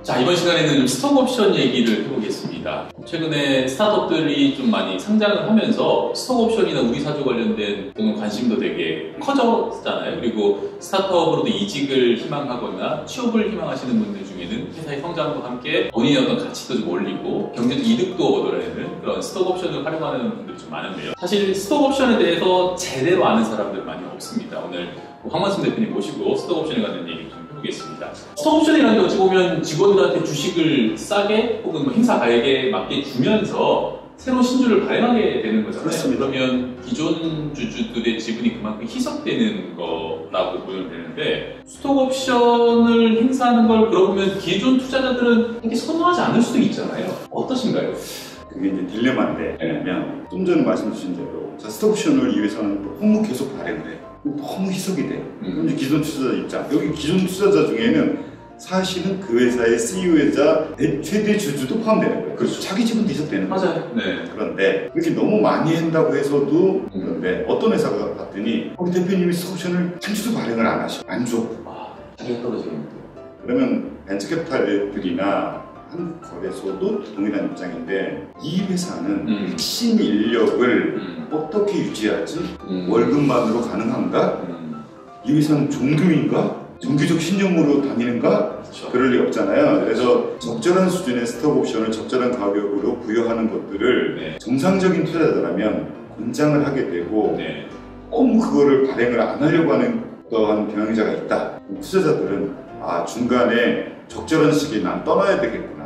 자, 이번 시간에는 좀 스톡 옵션 얘기를 해보겠습니다. 최근에 스타트업들이 좀 많이 상장을 하면서 스톡 옵션이나 우리 사주 관련된 관심도 되게 커졌잖아요. 그리고 스타트업으로도 이직을 희망하거나 취업을 희망하시는 분들 중에는 회사의 성장과 함께 본인의 어떤 가치도 좀 올리고 경제적 이득도 얻어내는 그런 스톡 옵션을 활용하는 분들이 좀 많은데요. 사실 스톡 옵션에 대해서 제대로 아는 사람들 많이 없습니다. 오늘 황만순 대표님 모시고 스톡 옵션에 관한 얘기 좀 해보겠습니다. 스톡 옵션이라는 게 어찌 보면 직원들한테 주식을 싸게 혹은 뭐 행사 가액에 맞게 주면서 새로운 신주를 발행하게 되는 거잖아요. 그렇습니다. 그러면 기존 주주들의 지분이 그만큼 희석되는 거라고 보면 되는데, 스톡 옵션을 행사하는 걸 그러고 보면 기존 투자자들은 이렇게 선호하지 않을 수도 있잖아요. 어떠신가요? 그게 이제 딜레마인데, 왜냐면 좀 전에 말씀 주신 대로 스톡 옵션을 이 회사는 너무 계속 발행을 해. 너무 희석이 돼. 그럼 이제 기존 투자자 입장, 여기 기존 투자자 중에는 사실은 그 회사의 CEO이자 최대 주주도 포함되는 거예요. 그렇죠. 자기 지분도 희석되는 거예요. 맞아요. 네. 그런데 그렇게 너무 많이 한다고 해서도 그런데 어떤 회사가 봤더니 우리 대표님이 스톡 옵션을 한 주도 발행을 안 하셔. 안 줘. 자기가 떨어지겠네요. 그러면 벤처캐피탈들이나 한국거래소도 동일한 입장인데, 이 회사는 핵심 인력을 어떻게 유지하지? 월급만으로 가능한가? 이 회사는 종교인가? 종교적 신념으로 다니는가? 그렇죠. 그럴 리 없잖아요. 그래서 적절한 수준의 스톡 옵션을 적절한 가격으로 부여하는 것들을 정상적인 투자자라면 권장을 하게 되고, 너무 그거를 발행을 안 하려고 하는 어떠한 경영자가 있다. 투자자들은 중간에 적절한 시기에 난 떠나야 되겠구나,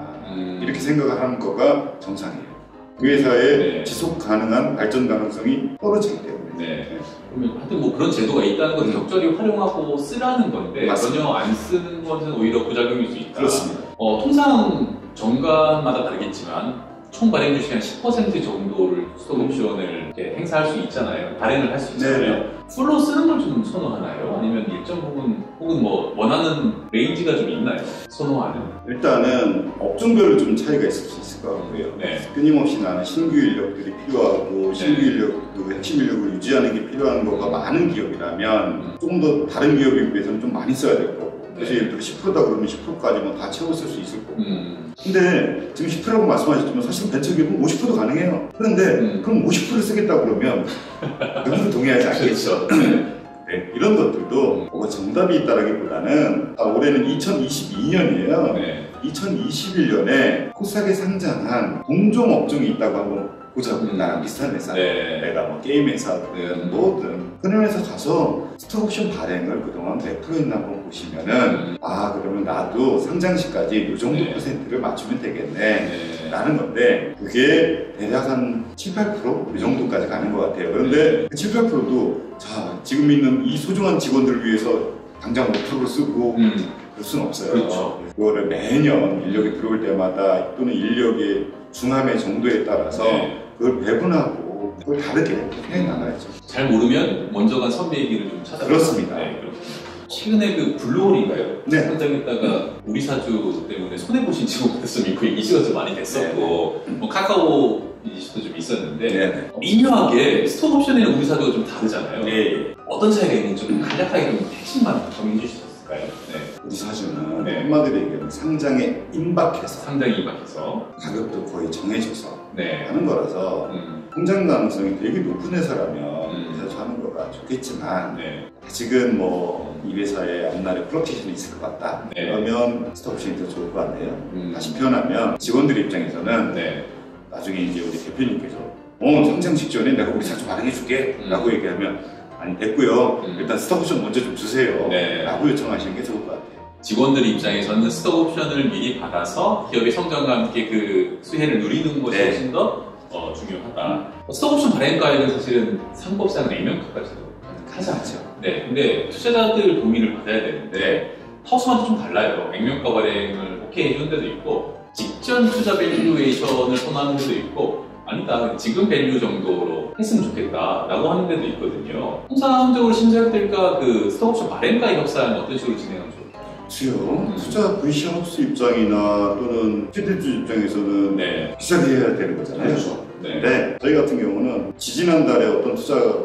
이렇게 생각을 하는 거가 정상이에요. 그 회사의 지속 가능한 발전 가능성이 떨어지기 때문에. 그러면 하여튼 뭐 그런 제도가 있다는 건 적절히 활용하고 쓰라는 건데, 맞습니다. 전혀 안 쓰는 것은 오히려 부작용일 수 있다. 그렇습니다. 통상 정관마다 다르겠지만 총 발행 주식 한 10% 정도를 스톡 옵션을 이렇게 행사할 수 있잖아요. 발행을 할 수 있잖아요. 풀로 쓰는 걸 좀 선호하나요? 아니면 일정 부분 혹은 뭐 원하는 레인지가 좀 있나요? 선호하는? 일단은 업종별로 좀 차이가 있을 수 있을 것 같고요. 끊임없이 나는 신규 인력들이 필요하고 신규 인력, 그 핵심 인력을 유지하는 게 필요한 거가 많은 기업이라면 조금 더 다른 기업에 비해서는 좀 많이 써야 될 거고, 그래서 예를 들어 10%다 그러면 10%까지만 다 채웠을 수 있을 거고. 근데 지금 10%라고 말씀하셨지만 사실 벤처기업은 50%도 가능해요. 그런데 그럼 50% 쓰겠다 그러면 누구도 동의하지 않겠죠. 이런 것들도 뭐가 정답이 있다라기보다는 올해는 2022년이에요. 2021년에 코스닥에 상장한 동종 업종이 있다고 한번 보자고. 나랑 비슷한 회사, 내가 뭐 게임 회사든 뭐든 그런 회사 가서 스톡 옵션 발행을 그동안 몇 프로 했나 한번 보시면은 그러면 나도 상장시까지 이 정도 퍼센트를 맞추면 되겠네 라는 건데, 그게 대략 한 7, 8%? 이 정도까지 가는 것 같아요. 그런데 그 7, 8%도 지금 있는 이 소중한 직원들을 위해서 당장 5%를 쓰고 그럴 수는 없어요. 그렇죠. 그거를 매년 인력이 들어올 때마다 또는 인력의 중함의 정도에 따라서 그걸 배분하고 그걸 다르게 해 나가야죠. 잘 모르면 먼저 간 선배의 길을 좀 찾아보세요. 그렇습니다. 최근에 그 블루홀인가요? 네. 상장했다가 우리 사주 때문에 손해보신 직원들도 좀 있고 이슈가 좀 많이 됐었고, 뭐 카카오 이슈도 좀 있었는데, 미묘하게 스톡 옵션이랑 우리 사주가 좀 다르잖아요. 어떤 차이가 있는지 좀 간략하게 좀 핵심만 정리해 주실 수 있을까요? 우리 사주는 한마디로 얘기하면 상장에 임박해서, 상장에 임박해서 가격도 거의 정해져서 네. 하는 거라서 성장 가능성이 되게 높은 회사라면 이 사주 하는 거가 좋겠지만, 아직은 뭐 이 회사의 앞날에 플럭티션이 있을 것 같다. 그러면 스톡 옵션이 더 좋을 것 같네요. 다시 표현하면 직원들 입장에서는 나중에 이제 우리 대표님께서 상장 직전에 내가 우리 사주 발행해줄게 라고 얘기하면 아니 됐고요. 일단 스톡 옵션 먼저 좀 주세요 라고 요청하시는 게 좋을 것 같아요. 직원들 입장에서는 스톡 옵션을 미리 받아서 기업의 성장과 함께 그 수혜를 누리는 것이 훨씬 더 중요하다. 스톡 옵션 발행가액은 사실은 상법상 액면가까지도 가능하지 않죠. 근데 투자자들 동의를 받아야 되는데 하우스마다 좀 달라요. 액면가 발행을 오케이 해주는 데도 있고, 직전 투자 밸류에이션을 선호하는 데도 있고, 아니다 지금 밸류 정도로 했으면 좋겠다 라고 하는 데도 있거든요. 통상적으로 심사할 때가 그 스톡 옵션 발행가액 협상은 어떤 식으로 진행하면 좋을까요? 투자 VC하우스 입장이나 또는 최대주 입장에서는 비싸게 해야 되는 거잖아요. 그렇죠. 근데 저희 같은 경우는 지지난달에 어떤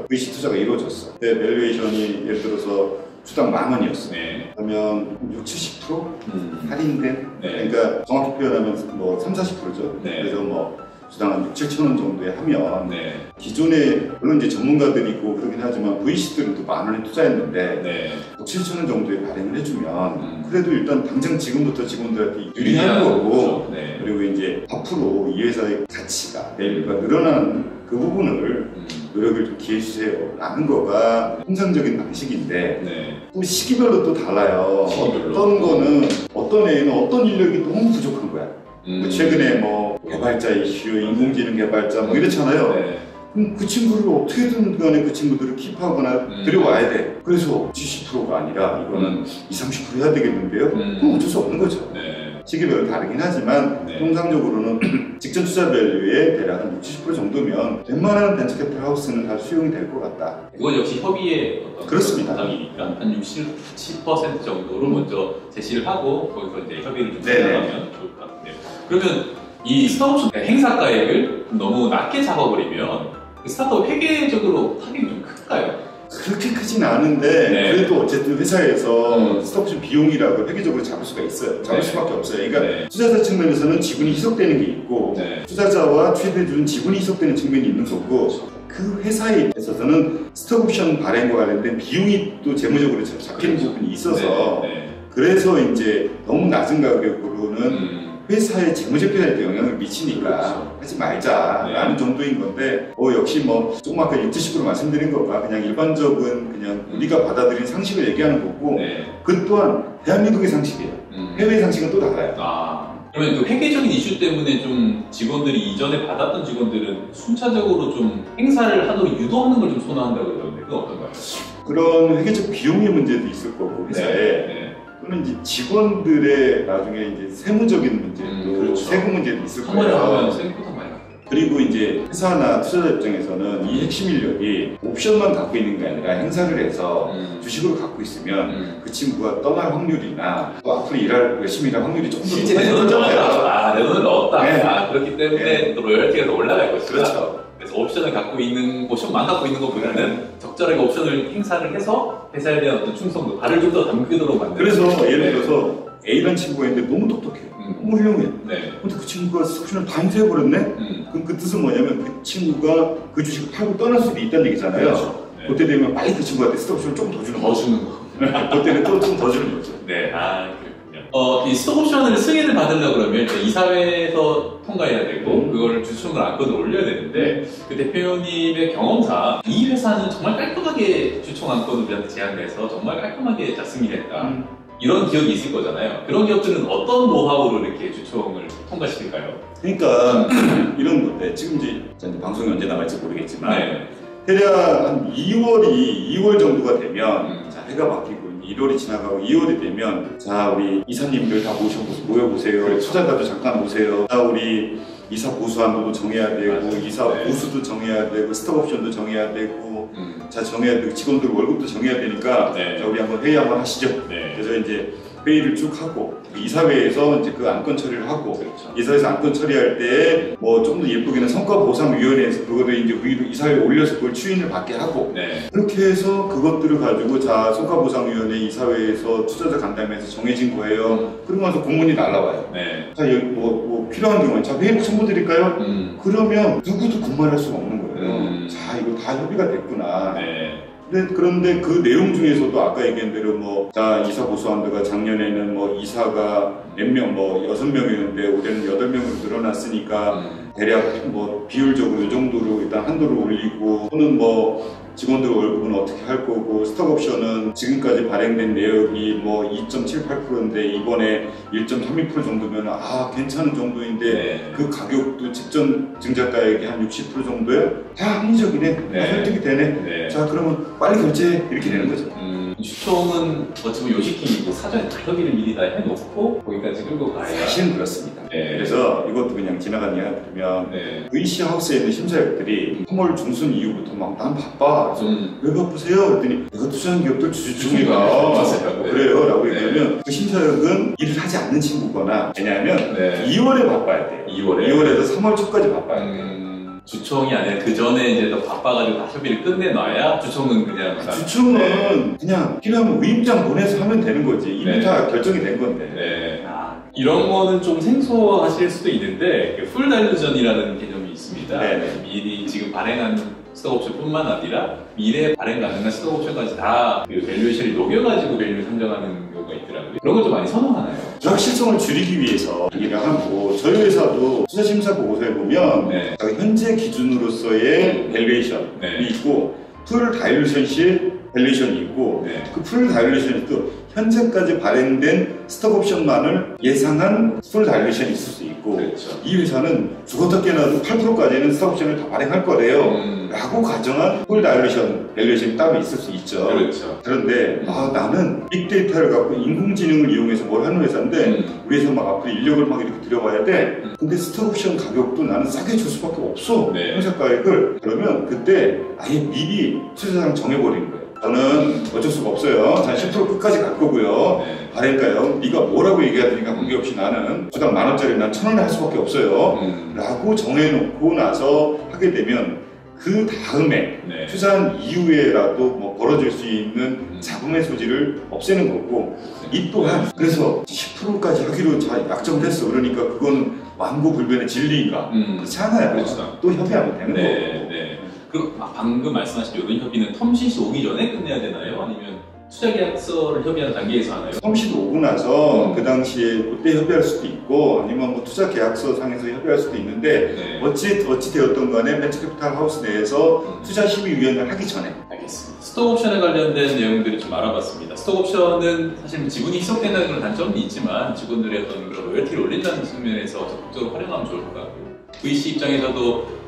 VC 투자가 이루어졌어. 밸류에이션이 예를 들어서 주당 10,000원이었어. 네. 그러면 60-70% 할인된. 네. 그러니까 정확히 표현하면 뭐 30-40%죠. 네. 그래서 뭐 주당 한 6,000-7,000원 정도에 하면 네. 기존에 물론 이제 전문가들이 있고 그러긴 하지만 VC들은 또 10,000원에 투자했는데 네. 6,000-7,000원 정도에 발행을 해주면 그래도 일단 당장 지금부터 직원들한테 유리한 거죠. 거고 네. 그리고 이제 앞으로 이 회사의 가치가 밸류가 늘어나는 그 부분을 노력을 좀 기해주세요 라는 거가 통상적인 방식인데 네. 또 시기별로 또 달라요. 시기별로. 어떤 거는 어떤 애는 어떤 인력이 너무 부족한 거야. 최근에 뭐 개발자 이슈, 인공지능 개발자 뭐 이렇잖아요. 네. 그럼 그 친구를 어떻게든 간에 그 친구들을 킵하거나 들여와야 돼. 그래서 70%가 아니라 이거는 20-30% 해야 되겠는데요? 그럼 어쩔 수 없는 거죠. 네. 시기별로 다르긴 하지만 네. 통상적으로는 직전 투자 밸류의 대략 한 60-70% 정도면 웬만한 벤처캐피탈 하우스는 다 수용이 될 것 같다. 그건 역시 협의의 어떤 그렇습니다. 과정이니까 한 60% 정도로 먼저 제시를 하고 거기서 이제 협의를 좀 네네. 진행하면 좋을 것 같은데요. 그러면 이 스타트업 행사가액을 너무 낮게 잡아버리면 그 스타트업 회계적으로 타격이 좀 클까요? 그렇게 크진 않은데 네. 그래도 어쨌든 회사에서 스타트업 비용이라고 회계적으로 잡을 수가 있어요. 잡을 네. 수밖에 없어요. 그러니까 네. 투자자 측면에서는 지분이 희석되는 게 있고 네. 투자자와 최대준 지분이 희석되는 측면이 있는 거고 그 회사에 있어서는 스톡옵션 발행과 관련된 비용이 또 재무적으로 잡히는 부분이 있어서 네. 그래서 이제 너무 낮은 가격으로는 회사의 재무제표에 영향을 미치니까 그렇죠. 하지 말자라는 정도인 건데 역시 뭐 조금 아까 60-70% 말씀드린 것과 그냥 일반적인 그냥 우리가 받아들인 상식을 얘기하는 거고 그 또한 대한민국의 상식이에요. 해외 상식은 또 달라요. 그러면 그 회계적인 이슈 때문에 좀 직원들이 이전에 받았던 직원들은 순차적으로 좀 행사를 하도록 유도하는 걸 좀 선호한다고 그러는데 그건 어떤가요? 그런 회계적 비용의 문제도 있을 거고 회사에 또는 이제 직원들의 나중에 이제 세무적인 문제도 그렇죠. 세금 문제도 있을 한 번에 하면 거예요. 생각보다 많이 나요. 그리고 이제 회사나 투자자 입장에서는 이 핵심 인력이 옵션만 갖고 있는 게 아니라 행사를 해서 주식으로 갖고 있으면 그 친구가 떠날 확률이나 또 앞으로 열심히 일할 확률이 조금 더 실제 내 돈을 넣었다. 내 돈을 넣었다. 네. 그렇기 때문에 또 로열티가 더 올라갈 것이다. 그렇죠. 그래서 옵션을 갖고 있는, 옵션만 갖고 있는 것보다는 적절하게 옵션을 행사를 해서 회사에 대한 어떤 충성도, 발을 좀 더 담그도록 만드는. 그래서 예를 들어서 A라는 친구가 있는데 너무 똑똑해. 너무 훌륭해. 네. 근데 그 친구가 옵션을 다 행사해버렸네? 그럼 그 뜻은 뭐냐면 그 친구가 그 주식을 팔고 떠날 수도 있다는 얘기잖아요. 그렇죠. 네. 그때 되면 빨리 그 친구한테 스톡옵션을 조금 더 주는 거죠. 그때는 또 좀 더 주는 거죠. 네, 그렇군요. 이 스톡옵션을 승인을 받으려고 그러면 이사회에서 통과해야 되고 그거를 주총을 안건을 올려야 되는데 그 대표님의 경험상 이 회사는 정말 깔끔하게 주총 안건을 우리한테 제안해서 정말 깔끔하게 다 승인했다. 이런 기업이 있을 거잖아요. 그런 기업들은 어떤 노하우로 이렇게 주총을 통과시킬까요? 그러니까 이런 건데 지금 이제 방송이 언제 나갈지 모르겠지만 대략 한 2월 정도가 되면 자 해가 바뀌고 1월이 지나가고 2월이 되면 자 우리 이사님들 다 모여보세요. 그렇죠. 투자자도 잠깐 오세요. 자 우리 이사 보수한도도 정해야 되고 이사 보수도 정해야 되고 스톡옵션도 정해야 되고 자 정해야 되고 직원들 월급도 정해야 되니까 자 우리 한번 회의 한번 하시죠. 그래서 이제 회의를 쭉 하고 이사회에서 이제 그 안건 처리를 하고 이사회에서 안건 처리할 때 뭐 좀 더 예쁘게는 성과보상위원회에서 그거를 이제 이사회에 올려서 그걸 추인을 받게 하고 그렇게 해서 그것들을 가지고 자 성과보상위원회 이사회에서 투자자 간담회에서 정해진 거예요. 그러고 나서 공문이 날라와요. 자 뭐 필요한 경우에 자 회의록 첨부드릴까요? 그러면 누구도 군말할 수가 없는 거예요. 자 이거 다 협의가 됐구나. 그런데 그 내용 중에서도 아까 얘기한 대로 뭐, 자, 이사 보수한도가 작년에는 뭐, 이사가 몇 명, 뭐, 6명이었는데, 올해는 8명으로 늘어났으니까, 대략 뭐, 비율적으로 이 정도로 일단 한도를 올리고, 또는 뭐, 직원들 월급은 어떻게 할 거고, 스톡옵션은 지금까지 발행된 내역이 뭐 2.78%인데 이번에 1.32% 정도면 괜찮은 정도인데 그 가격도 직전 증자가액이 한 60% 정도야? 다 합리적이네. 다 설득이 되네. 자 그러면 빨리 결제해. 이렇게 되는 거죠. 주총은 어찌보면 요식행위고 사전에 다 협의를 미리 다 해놓고 거기까지 끌고 가야. 사실은 그렇습니다. 그래서 이것도 그냥 지나간 이야기 들으면 VC 하우스에 있는 심사위원들이 3월 중순 이후부터 막 난 바빠. 그래서 왜 바쁘세요? 그랬더니 내가 투자한 기업들 주주총회가 그래요 라고 얘기하면 그 심사위원은 일을 하지 않는 친구거나 왜냐하면 2월에 바빠야 돼요. 2월에서 3월 초까지 바빠야 돼요. 주총이 아니라 그 전에 이제 더 바빠가지고 다 협의를 끝내놔야 주총은 그냥 주총은 네. 그냥 필요하면 위임장 보내서 하면 되는 거지. 이미 네. 다 결정이 된 건데. 네. 이런 거는 좀 생소하실 수도 있는데 풀 다일루전이라는 개념이 있습니다. 네. 미리 지금 발행한 스톡옵션뿐만 아니라 미래에 발행 가능한 스톡옵션까지 다 그 밸류에이션을 녹여가지고 밸류를 산정하는 경우가 있더라고요. 그런 걸 좀 많이 선호하나요? 불확실성을 줄이기 위해서 얘기를 하고 저희 회사도 투자심사 보고서에 보면 네. 현재 기준으로서의 밸류에이션이 네. 있고 풀 다일루션 시 밸류에이션이 있고 네. 그 풀 다일루션이 또 현재까지 발행된 스톡옵션만을 예상한 풀 다일루션이 있을 수 있고 그렇죠. 이 회사는 죽었다 깨어나도 8%까지는 스톡옵션을 다 발행할 거래요 라고 가정한 풀 다일루션 밸류에이션이 따로 있을 수 있죠. 그렇죠. 그런데 나는 빅데이터를 갖고 인공지능을 이용해서 뭘 하는 회사인데 우리 회사 막 앞으로 인력을 막 이렇게 들여봐야 돼. 근데 스톡옵션 가격도 나는 싸게 줄 수밖에 없어. 네. 회사 가액을. 그러면 그때 아예 미리 투자자랑 정해버리는 거예요. 저는 어쩔 수가 없어요. 한 10% 끝까지 갈 거고요. 네. 발행가요. 네가 뭐라고 얘기하더니까 관계없이 나는 주당 10,000원짜리 난 1,000원에 할 수밖에 없어요. 라고 정해놓고 나서 하게 되면 그 다음에 네. 투자한 이후에라도 뭐 벌어질 수 있는 자금의 소지를 없애는 거고 이 또한 그래서 10%까지 하기로 약정을 했어. 그러니까 그건 완고불변의 진리인가? 그렇지 않아요. 그렇죠. 또 협의하면 되는 네. 거고. 네. 그 방금 말씀하신 이런 협의는 텀시시 오기 전에 끝내야 되나요? 아니면 투자계약서를 협의하는 단계에서 하나요? 텀시도 오고 나서 그 당시에 그때 협의할 수도 있고 아니면 뭐 투자계약서 상에서 협의할 수도 있는데 네. 어찌 되었던 간에 벤처캐피탈 하우스 내에서 투자심의위원회를 하기 전에 알겠습니다. 스톡옵션에 관련된 내용들을 좀 알아봤습니다. 스톡옵션은 사실 지분이 희석된다는 그런 단점은 있지만 직원들의 어떤 그런 로열티를 올린다는 측면에서 적극적으로 활용하면 좋을 것 같고요. VC 입장에서도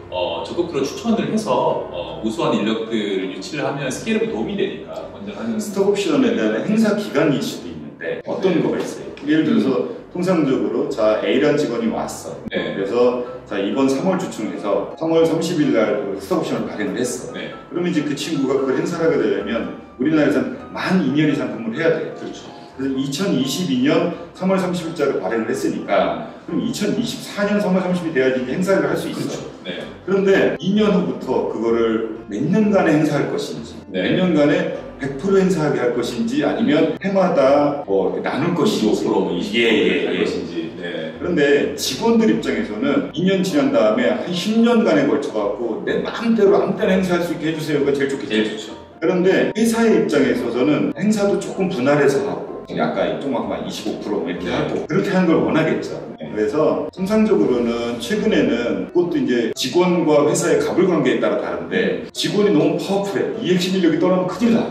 적극적으로 추천을 해서 우수한 인력들을 유치를 하면 스케일업에 도움이 되니까 먼저 하는 스톡옵션에 대한 행사 기간일 수도 있는데 어떤 거가 있어요? 예를 들어서 통상적으로 자 A라는 직원이 왔어. 네. 그래서 자 이번 3월 주총에서 3월 30일 날 스톡옵션을 발행을 했어. 네. 그러면 이제 그 친구가 그걸 행사를 하게 되려면 우리나라에서는 만 2년 이상 근무를 해야 돼요. 그렇죠. 그래서 2022년 3월 30일자로 발행을 했으니까 그럼 2024년 3월 30일이 돼야지 행사를 할 수 있어. 그렇죠. 네. 그런데 2년 후부터 그거를 몇 년간에 행사할 것인지 네. 몇 년간에 100% 행사하게 할 것인지 아니면 해마다 뭐 이렇게 나눌 것인지 25% 뭐 20% 할 예. 것인지 네. 그런데 직원들 입장에서는 2년 지난 다음에 한 10년간에 걸쳐갖고 내 마음대로 아무 때나 행사할 수 있게 해주세요가 제일 좋겠죠. 제일 좋죠. 그런데 회사의 입장에 있어서는 행사도 조금 분할해서 하고 약간 조금만 25% 이렇게 하고 그렇게 하는 걸 원하겠죠. 그래서 통상적으로는 최근에는 그것도 이제 직원과 회사의 갑을 관계에 따라 다른데 직원이 너무 파워풀해. 이 핵심 인력이 떠나면 큰일 나.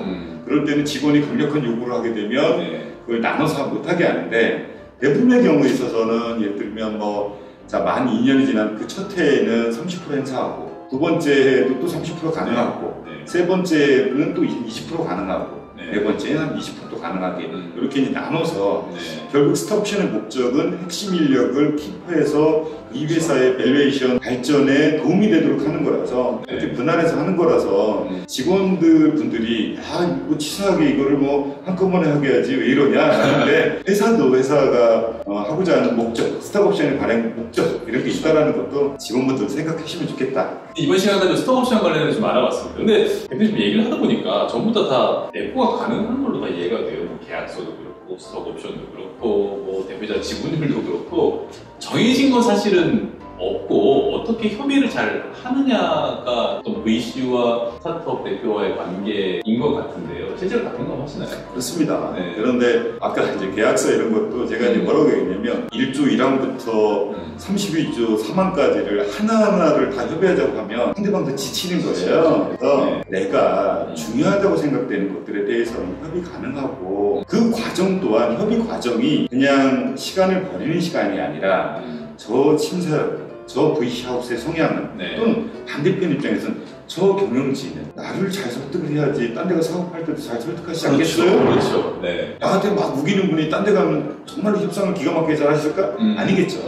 그럴 때는 직원이 강력한 요구를 하게 되면 그걸 나눠서 못하게 하는데 대부분의 경우에 있어서는 예를 들면 만 2년이 지난 그 첫 해에는 30% 행사하고 두 번째 해에도 또 30% 가능하고 세 번째는 또 20% 가능하고 네 번째는 한 20%도 가능하게 이렇게 이제 나눠서 결국 스톡옵션의 목적은 핵심 인력을 키퍼해서 이 회사의 밸류에이션 발전에 도움이 되도록 하는 거라서 이렇게 분할해서 하는 거라서 직원들 분들이 뭐 치사하게 이거를 뭐 한꺼번에 하게 해야지 왜 이러냐 하는데 회사가 하고자 하는 목적, 스톡옵션의 발행 목적 이런 게 있다라는 것도 직원분들 생각하시면 좋겠다. 이번 시간까지 스톡옵션 관련해서 좀 알아봤습니다. 근데 대표님 얘기를 하다 보니까 전부 다 내포가 가능한 걸로 다 이해가 돼요. 뭐 계약서도 그렇고 스톡옵션도 그렇고 뭐 대표자 지분율도 그렇고 정해진 건 사실은 없고 어떻게 협의를 잘 하느냐가 어떤 VC와 스타트업 대표와의 관계인 것 같은데요. 실제로 다 공감하시나요? 그렇습니다. 네. 그런데 아까 이제 계약서 이런 것도 제가 이제 뭐라고 얘기했냐면 1조 1항부터 32조 3항까지를 하나하나를 다 협의하자고 하면 상대방도 지치는 거예요. 그래서 내가 중요하다고 생각되는 것들에 대해서는 협의 가능하고 그 과정 또한 협의 과정이 그냥 시간을 버리는 시간이 아니라 저 심사위원 저 VC하우스의 성향은 또는 반대편 입장에서는 저 경영진은 나를 잘 설득을 해야지 딴 데가 사업할 때도 잘 설득하시지 않겠어요? 그렇죠. 네. 나한테 막 우기는 분이 딴 데 가면 정말 협상을 기가 막히게 잘 하실까? 아니겠죠.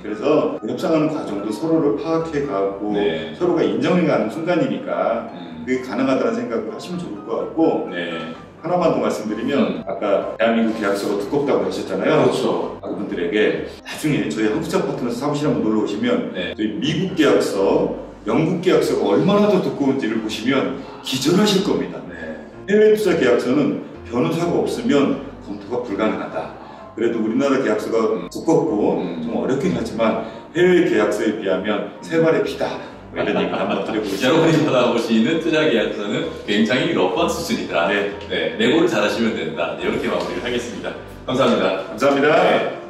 그래서 그 협상하는 과정도 서로를 파악해 가고 서로가 인정해 가는 순간이니까 그게 가능하다는 생각을 하시면 좋을 것 같고 하나만 더 말씀드리면 아까 대한민국 계약서가 두껍다고 하셨잖아요. 그렇죠. 그분들에게 나중에 저희 한국자 파트너스 사무실 한번 놀러 오시면 저희 미국 계약서 영국 계약서가 얼마나 더 두꺼운지를 보시면 기절하실 겁니다. 해외 투자 계약서는 변호사가 없으면 검토가 불가능하다. 그래도 우리나라 계약서가 두껍고 좀 어렵긴 하지만 해외 계약서에 비하면 세 발의 피다. 이런 얘기 한번 드려보겠습니다. 여러분이 받아보시는 투자 계약서는 굉장히 러프한 수준이다. 네, 내고를 잘 하시면 된다. 이렇게 마무리를 하겠습니다. 감사합니다. 감사합니다. 네.